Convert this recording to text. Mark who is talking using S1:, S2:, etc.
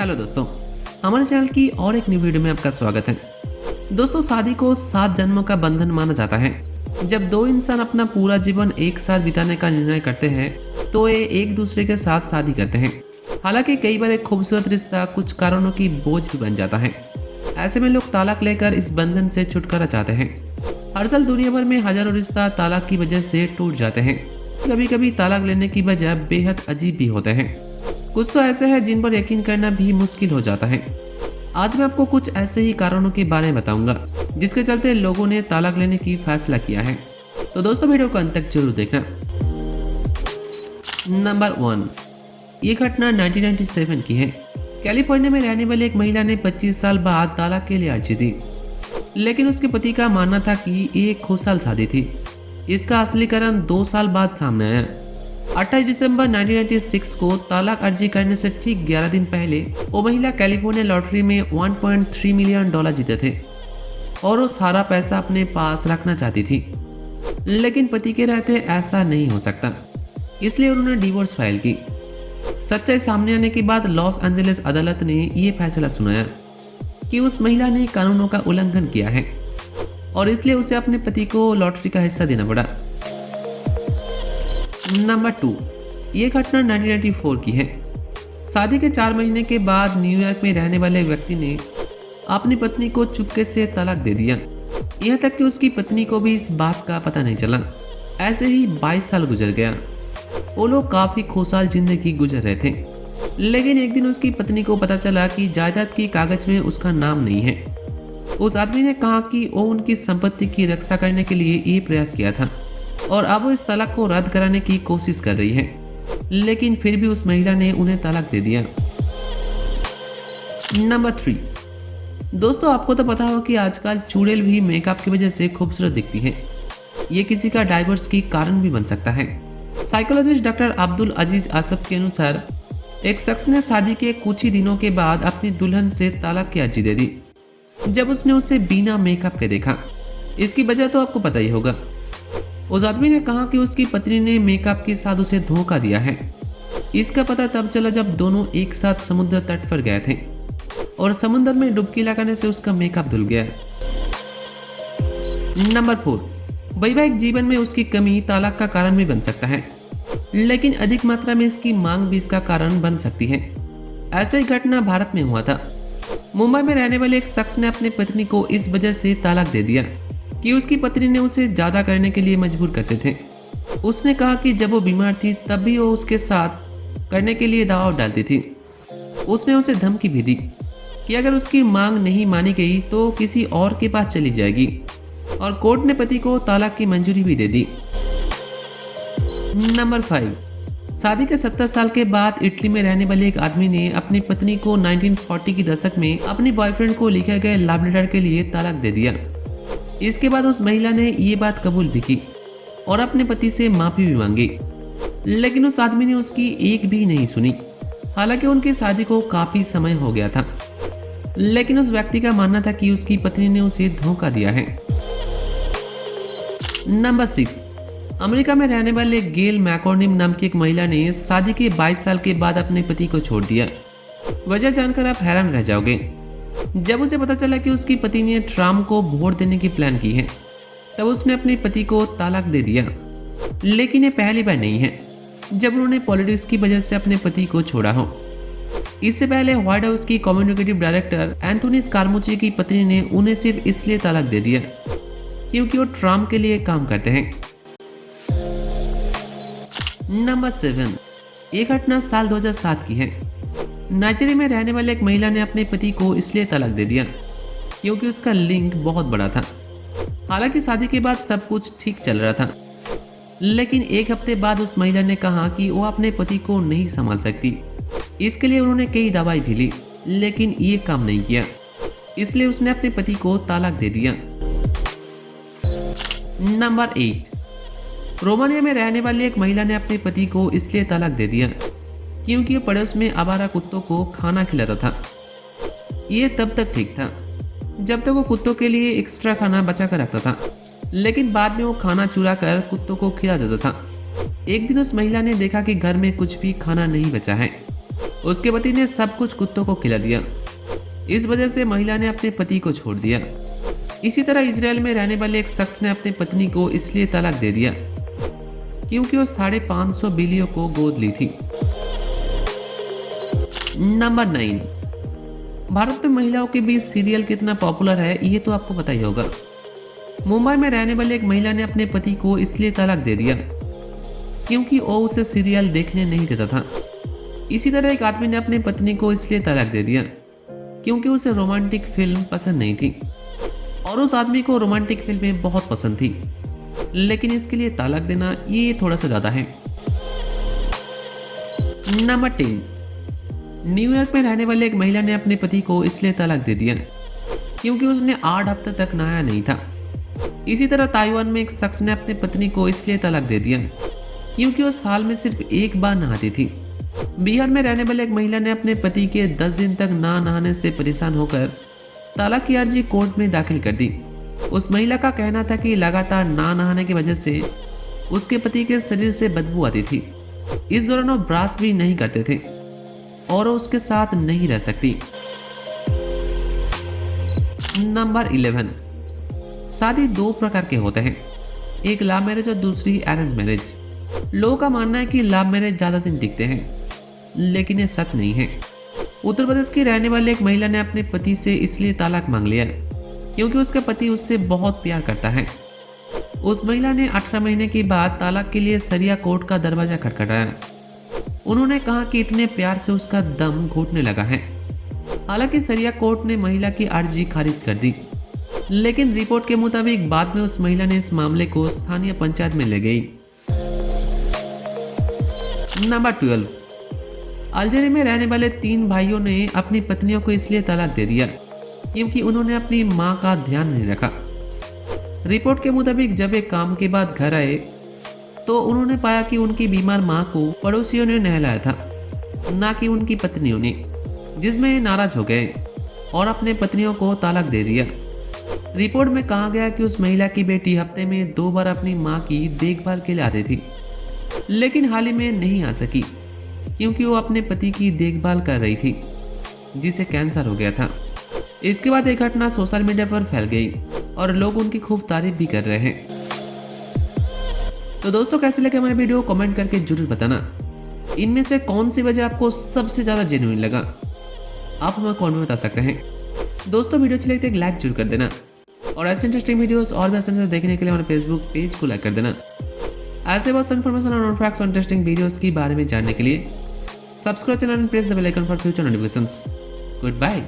S1: Hello दोस्तों, हमारे channel की और एक न्यू वीडियो में आपका स्वागत है। दोस्तों, शादी को 7 जन्मों का बंधन माना जाता है। जब दो इंसान अपना पूरा जीवन एक साथ बिताने का निर्णय करते हैं तो ये एक दूसरे के साथ शादी करते हैं। हालांकि कई बार एक खूबसूरत रिश्ता कुछ कारणों की बोझ भी बन जाता है। ऐसे में लोग तालाक लेकर इस बंधन से छुटकारा चाहते हैं। हर साल दुनिया भर में हजारों रिश्ता तालाक की वजह से टूट जाते हैं। कभी कभी तालाक लेने की वजह बेहद अजीब भी होते हैं। कुछ तो ऐसे हैं जिन पर यकीन करना भी मुश्किल हो जाता है। आज मैं आपको कुछ ऐसे ही कारणों के बारे में बताऊंगा जिसके चलते लोगों ने तालाक लेने की फैसला किया है। तो दोस्तों, वीडियो को अंत तक जरूर देखना। नंबर 1, ये घटना 1997 की है। कैलिफोर्निया में रहने वाली एक महिला ने 25 साल बाद तालाक के लिए अर्जी दी, लेकिन उसके पति का मानना था कि ये एक खुशहाल शादी थी। इसका असली कारण 2 साल बाद सामने आया। 28 दिसंबर 1996 को तालाक अर्जी करने से ठीक 11 दिन पहले वो महिला कैलिफोर्निया लॉटरी में $1.3 मिलियन जीते थे और वो सारा पैसा अपने पास रखना चाहती थी। लेकिन पति के रहते ऐसा नहीं हो सकता, इसलिए उन्होंने डिवोर्स फाइल की। सच्चाई सामने आने के बाद लॉस एंजलिस अदालत ने ये फैसला सुनाया कि उस महिला ने कानूनों का उल्लंघन किया है और इसलिए उसे अपने पति को लॉटरी का हिस्सा देना पड़ा। नंबर 2, ये घटना 1994 की है। शादी के 4 महीने के बाद न्यूयॉर्क में रहने वाले व्यक्ति ने अपनी पत्नी को चुपके से तलाक दे दिया। यह तक कि उसकी पत्नी को भी इस बात का पता नहीं चला। ऐसे ही 22 साल गुजर गया। वो लोग काफी खुशहाल जिंदगी गुजर रहे थे, लेकिन एक दिन उसकी पत्नी को पता चला कि जायदाद की कागज में उसका नाम नहीं है। उस आदमी ने कहा कि वो उनकी संपत्ति की रक्षा करने के लिए ये प्रयास किया था और अब वो इस तलाक को रद्द कराने की कोशिश कर रही है, लेकिन फिर भी उस महिला ने उन्हें तलाक दे दिया। नंबर 3, दोस्तों, आपको तो पता होगा कि आजकल चुड़ैल भी मेकअप की वजह से खूबसूरत दिखती है। ये किसी का डाइवोर्स की कारण भी बन सकता है। साइकोलॉजिस्ट डॉक्टर अब्दुल अजीज आसफ के अनुसार एक शख्स ने शादी के कुछ ही दिनों के बाद अपनी दुल्हन से तलाक की अर्जी दे दी जब उसने उसे बिना मेकअप के देखा। इसकी वजह तो आपको पता ही होगा। उस आदमी ने कहा कि उसकी पत्नी ने मेकअप के साथ उसे धोखा दिया है। इसका पता तब चला जब दोनों एक साथ समुद्र तट पर गए थे और समुद्र में डुबकी लगाने से उसका मेकअप धुल गया। नंबर 4, वैवाहिक जीवन में उसकी कमी तालाक का कारण भी बन सकता है, लेकिन अधिक मात्रा में इसकी मांग भी इसका कारण बन सकती है। ऐसा ही घटना भारत में हुआ था। मुंबई में रहने वाले एक शख्स ने अपनी पत्नी को इस वजह से तलाक दे दिया कि उसकी पत्नी ने उसे ज्यादा करने के लिए मजबूर करते थे। उसने कहा कि जब वो बीमार थी तब भी वो उसके साथ करने के लिए दबाव डालती थी। उसने उसे धमकी भी दी कि अगर उसकी मांग नहीं मानी गई तो किसी और के पास चली जाएगी, और कोर्ट ने पति को तलाक की मंजूरी भी दे दी। नंबर 5, शादी के 70 साल के बाद इटली में रहने वाले एक आदमी ने अपनी पत्नी को 1940 के दशक में अपने बॉयफ्रेंड को लिखे गए लव लेटर के लिए तलाक दे दिया। इसके बाद उस महिला ने ये बात कबूल भी की और अपने पति से माफी भी मांगी, लेकिन उस आदमी ने उसकी एक भी नहीं सुनी। हालांकि उनकी शादी को काफी समय हो गया था, लेकिन उस व्यक्ति का मानना था कि उसकी पत्नी ने उसे धोखा दिया है। नंबर 6, अमेरिका में रहने वाले गेल मैकॉर्निम नाम की एक महिला ने शादी के 22 साल के बाद अपने पति को छोड़ दिया। वजह जानकर आप हैरान रह जाओगे। जब उसे पता चला कि उसकी पति ने ट्रम्प को वोट देने की प्लान की है, तब उसने अपने पति को तलाक दे दिया। लेकिन ये पहली बार नहीं है जब उन्होंने पॉलिटिक्स की वजह से अपने पति को छोड़ा हो। इससे पहले व्हाइट हाउस की कम्युनिकेटिव डायरेक्टर एंथोनी स्कारमुची की पत्नी ने उन्हें सिर्फ इसलिए तलाक दे दिया क्योंकि वो ट्रम्प के लिए काम करते हैं। नंबर 7, ये घटना साल 2007 की है। नाइजीरिया में रहने वाले एक महिला ने अपने पति को इसलिए तलाक दे दिया क्योंकि उसका लिंग बहुत बड़ा था। हालांकि शादी के बाद सब कुछ ठीक चल रहा था, लेकिन एक हफ्ते बाद उस महिला ने कहा कि वो अपने पति को नहीं संभाल सकती। इसके लिए उन्होंने कई दवाई भी ली, लेकिन ये काम नहीं किया, इसलिए उसने अपने पति को तलाक दे दिया। नंबर 8, रोमानिया में रहने वाली एक महिला ने अपने पति को इसलिए तलाक दे दिया क्योंकि वो पड़ोस में आवारा कुत्तों को खाना खिलाता था। ये तब तक ठीक था जब तक वो कुत्तों के लिए एक्स्ट्रा खाना बचा कर रखता था, लेकिन बाद में वो खाना चुरा कर कुत्तों को खिला देता था। एक दिन उस महिला ने देखा कि घर में कुछ भी खाना नहीं बचा है, उसके पति ने सब कुछ कुत्तों को खिला दिया। इस वजह से महिला ने अपने पति को छोड़ दिया। इसी तरह इजराइल में रहने वाले एक शख्स ने अपनी पत्नी को इसलिए तलाक दे दिया क्योंकि वो 550 बिल्लियों को गोद ली थी। नंबर 9, भारत में महिलाओं के बीच सीरियल कितना पॉपुलर है ये तो आपको पता ही होगा। मुंबई में रहने वाली एक महिला ने अपने पति को इसलिए तलाक दे दिया क्योंकि वो उसे सीरियल देखने नहीं देता था। इसी तरह एक आदमी ने अपनी पत्नी को इसलिए तलाक दे दिया क्योंकि उसे रोमांटिक फिल्म पसंद नहीं थी और उस आदमी को रोमांटिक फिल्में बहुत पसंद थी, लेकिन इसके लिए तलाक देना ये थोड़ा सा ज़्यादा है। नंबर 10, न्यूयॉर्क में रहने वाले एक महिला ने अपने पति को इसलिए तलाक दे दिया क्योंकि उसने 8 हफ्ते तक नहाया नहीं था। इसी तरह ताइवान में एक शख्स ने अपनी पत्नी को इसलिए तलाक दे दिया क्योंकि वो साल में सिर्फ एक बार नहाती थी। बिहार में रहने वाले एक महिला ने अपने पति के 10 दिन तक ना नहाने से परेशान होकर तलाक की अर्जी कोर्ट में दाखिल कर दी। उस महिला का कहना था कि लगातार ना नहाने की वजह से उसके पति के शरीर से बदबू आती थी। इस दौरान वो ब्रश भी नहीं करते थे और वो उसके साथ नहीं रह सकती। नंबर 11, शादी 2 प्रकार के होते हैं, एक लव मैरिज और दूसरी अरेंज मैरिज। लोगों का मानना है कि लव मैरिज ज़्यादा दिन टिकते हैं, लेकिन ये सच नहीं है। उत्तर प्रदेश की रहने वाली एक महिला ने अपने पति से इसलिए तलाक मांग लिया क्योंकि उसका पति उससे बहुत प्यार करता है। उस महिला ने 18 महीने के बाद तलाक के लिए सरिया कोर्ट का दरवाजा खटखटाया। उन्होंने कहा कि इतने प्यार से उसका दम घुटने लगा है। हालांकि सरिया कोर्ट ने महिला की अर्जी खारिज कर दी, लेकिन रिपोर्ट के मुताबिक बाद में उस महिला ने इस मामले को स्थानीय पंचायत में ले गई। नंबर 12, अल्जीरिया में रहने वाले 3 भाइयों ने अपनी पत्नियों को इसलिए तलाक दे दिया क्योंकि उन्होंने अपनी मां का ध्यान नहीं रखा। रिपोर्ट के मुताबिक जब एक काम के बाद घर आए तो उन्होंने पाया कि उनकी बीमार मां को पड़ोसियों ने नहलाया था, ना कि उनकी पत्नियों ने, जिसमें नाराज हो गए और अपने पत्नियों को तलाक दे दिया। रिपोर्ट में कहा गया कि उस महिला की बेटी हफ्ते में 2 बार अपनी मां की देखभाल के लिए आती थी, लेकिन हाल ही में नहीं आ सकी क्योंकि वो अपने पति की देखभाल कर रही थी, जिसे कैंसर हो गया था। इसके बाद एक घटना सोशल मीडिया पर फैल गई और लोग उनकी खूब तारीफ भी कर रहे हैं। तो दोस्तों, कैसे लगे हमारे वीडियो कमेंट करके जरूर बताना। इनमें से कौन सी वजह आपको सबसे ज़्यादा जेन्युइन लगा, आप हमें कमेंट में बता सकते हैं। दोस्तों, वीडियो अच्छी लगी तो एक लाइक जरूर कर देना और ऐसे इंटरेस्टिंग वीडियोस और भी ऐसे देखने के लिए हमारे फेसबुक पेज को लाइक कर देना। ऐसे बहुत इन्फॉर्मेशन और फैक्ट्स और इंटरेस्टिंग वीडियोस के बारे में जानने के लिए subscribe channel and press the bell icon for future notifications. Good bye.